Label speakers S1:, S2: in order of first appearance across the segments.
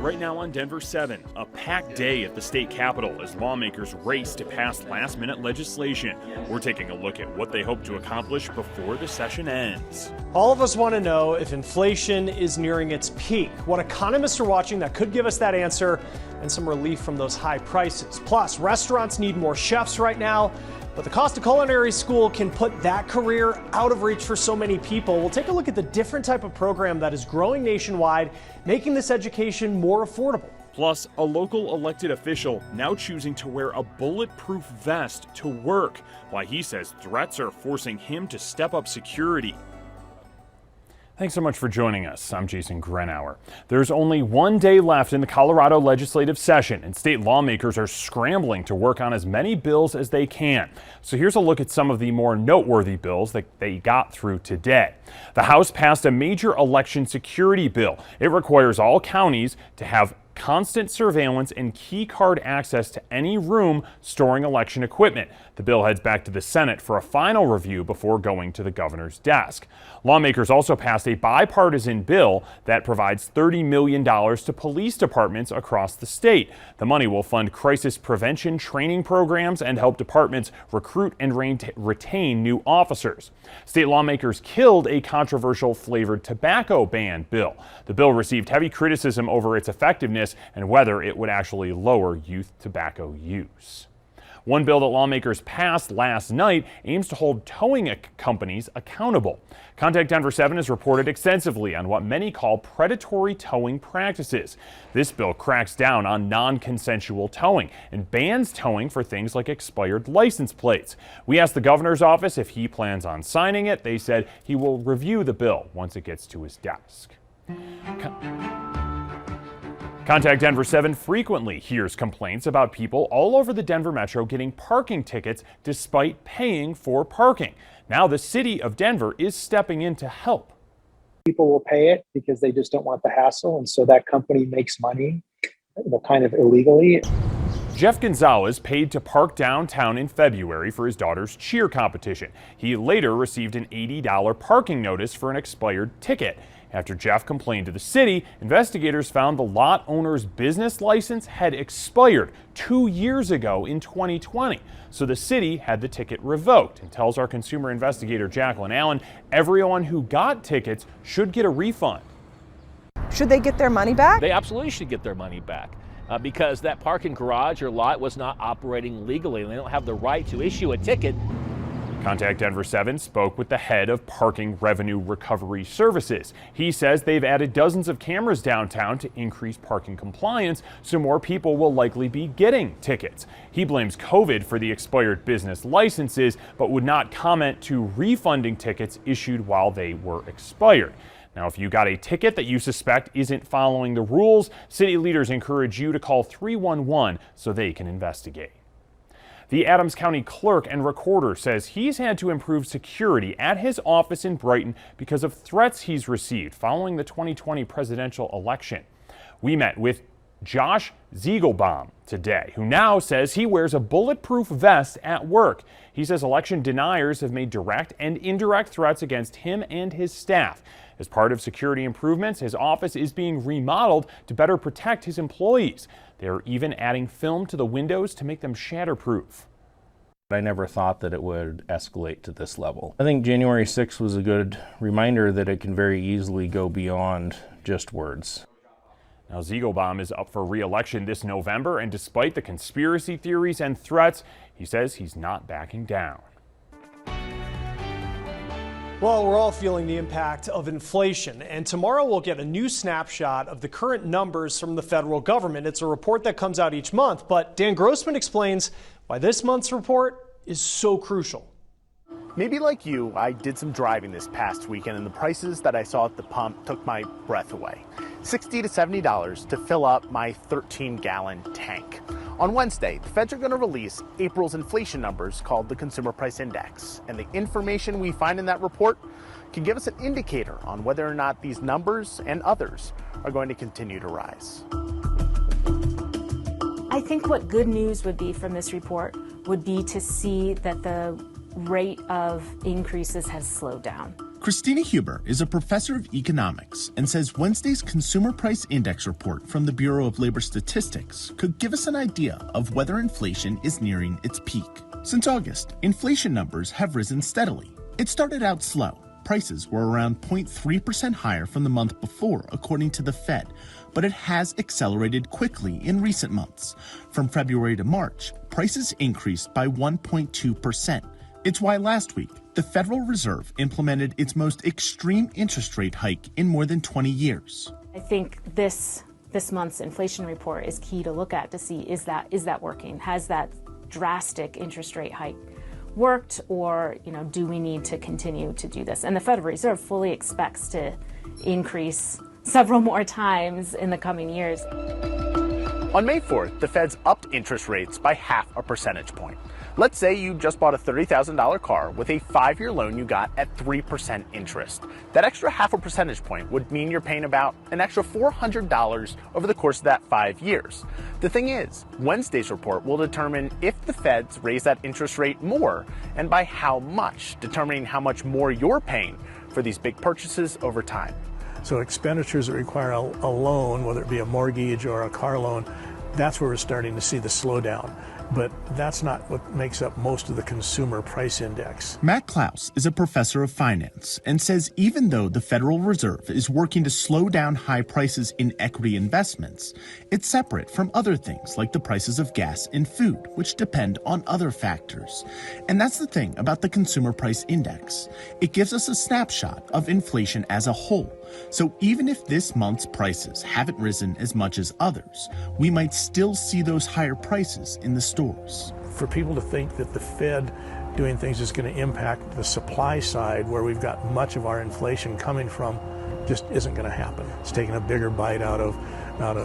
S1: Right now on Denver 7, a packed day at the state capitol as lawmakers race to pass last-minute legislation. We're taking a look at what they hope to accomplish before the session ends.
S2: All of us want to know if inflation is nearing its peak. What economists are watching that could give us that answer and some relief from those high prices. Plus, restaurants need more chefs right now, but the cost of culinary school can put that career out of reach for so many people. We'll take a look at the different type of program that is growing nationwide, making this education more affordable.
S1: Plus, a local elected official now choosing to wear a bulletproof vest to work, why he says threats are forcing him to step up security. Thanks so much for joining us. I'm Jason Grenauer. There's only one day left in the Colorado legislative session, and state lawmakers are scrambling to work on as many bills as they can. So here's a look at some of the more noteworthy bills that they got through today. The House passed a major election security bill. It requires all counties to have constant surveillance and key card access to any room storing election equipment. The bill heads back to the Senate for a final review before going to the governor's desk. Lawmakers also passed a bipartisan bill that provides $30 million to police departments across the state. The money will fund crisis prevention training programs and help departments recruit and retain new officers. State lawmakers killed a controversial flavored tobacco ban bill. The bill received heavy criticism over its effectiveness and whether it would actually lower youth tobacco use. One bill that lawmakers passed last night aims to hold towing companies accountable. Contact Denver 7 has reported extensively on what many call predatory towing practices. This bill cracks down on non-consensual towing and bans towing for things like expired license plates. We asked the governor's office if he plans on signing it. They said he will review the bill once it gets to his desk. Contact Denver 7 frequently hears complaints about people all over the Denver metro getting parking tickets despite paying for parking. Now the city of Denver is stepping in to help.
S3: People will pay it because they just don't want the hassle, and so that company makes money, kind of illegally.
S1: Jeff Gonzalez paid to park downtown in February for his daughter's cheer competition. He later received an $80 parking notice for an expired ticket. After Jeff complained to the city, investigators found the lot owner's business license had expired 2 years ago in 2020. So the city had the ticket revoked and tells our consumer investigator Jacqueline Allen everyone who got tickets should get a refund.
S4: Should they get their money back?
S5: They absolutely should get their money back because that parking garage or lot was not operating legally and they don't have the right to issue a ticket.
S1: Contact Denver 7 spoke with the head of Parking Revenue Recovery Services. He says they've added dozens of cameras downtown to increase parking compliance, so more people will likely be getting tickets. He blames COVID for the expired business licenses, but would not comment to refunding tickets issued while they were expired. Now, if you got a ticket that you suspect isn't following the rules, city leaders encourage you to call 311 so they can investigate. The Adams County clerk and recorder says he's had to improve security at his office in Brighton because of threats he's received following the 2020 presidential election. We met with Josh Ziegelbaum today, who now says he wears a bulletproof vest at work. He says election deniers have made direct and indirect threats against him and his staff. As part of security improvements, his office is being remodeled to better protect his employees. They're even adding film to the windows to make them shatterproof.
S6: I never thought that it would escalate to this level. I think January 6th was a good reminder that it can very easily go beyond just words.
S1: Now, Ziegelbaum is up for re-election this November, and despite the conspiracy theories and threats, he says he's not backing down.
S2: Well, we're all feeling the impact of inflation, and tomorrow we'll get a new snapshot of the current numbers from the federal government. It's a report that comes out each month, but Dan Grossman explains why this month's report is so crucial.
S7: Maybe like you, I did some driving this past weekend, and the prices that I saw at the pump took my breath away. $60 to $70 to fill up my 13-gallon tank. On Wednesday, the feds are going to release April's inflation numbers called the Consumer Price Index, and the information we find in that report can give us an indicator on whether or not these numbers and others are going to continue to rise.
S8: I think what good news would be from this report would be to see that the rate of increases has slowed down.
S7: Christina Huber is a professor of economics and says Wednesday's Consumer Price Index report from the Bureau of Labor Statistics could give us an idea of whether inflation is nearing its peak. Since August, inflation numbers have risen steadily. It started out slow. Prices were around 0.3% higher from the month before, according to the Fed, but it has accelerated quickly in recent months. From February to March, prices increased by 1.2%. It's why last week, the Federal Reserve implemented its most extreme interest rate hike in more than 20 years.
S8: I think this month's inflation report is key to look at to see is that working? Has that drastic interest rate hike worked, or do we need to continue to do this? And the Federal Reserve fully expects to increase several more times in the coming years.
S7: On May 4th, the Feds upped interest rates by 0.5 percentage point. Let's say you just bought a $30,000 car with a 5-year loan you got at 3% interest. That extra 0.5 percentage point would mean you're paying about an extra $400 over the course of that 5 years. The thing is, Wednesday's report will determine if the Feds raise that interest rate more and by how much, determining how much more you're paying for these big purchases over time.
S9: So expenditures that require a loan, whether it be a mortgage or a car loan, that's where we're starting to see the slowdown. But that's not what makes up most of the consumer price index.
S7: Matt Klaus is a professor of finance and says even though the Federal Reserve is working to slow down high prices in equity investments, it's separate from other things like the prices of gas and food, which depend on other factors. And that's the thing about the Consumer Price Index. It gives us a snapshot of inflation as a whole. So even if this month's prices haven't risen as much as others, we might still see those higher prices in the stores.
S9: For people to think that the Fed doing things is going to impact the supply side, where we've got much of our inflation coming from, just isn't going to happen. It's taking a bigger bite out of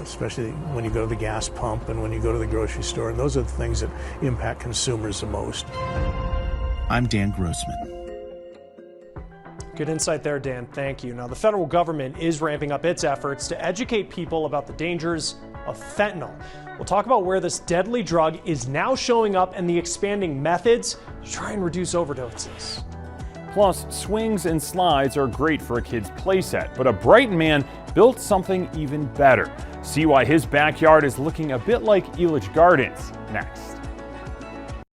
S9: especially when you go to the gas pump and when you go to the grocery store. And those are the things that impact consumers the most.
S7: I'm Dan Grossman.
S2: Good insight there, Dan. Thank you. Now, the federal government is ramping up its efforts to educate people about the dangers of fentanyl. We'll talk about where this deadly drug is now showing up and the expanding methods to try and reduce overdoses.
S1: Plus, swings and slides are great for a kid's playset, but a Brighton man built something even better. See why his backyard is looking a bit like Elitch Gardens next.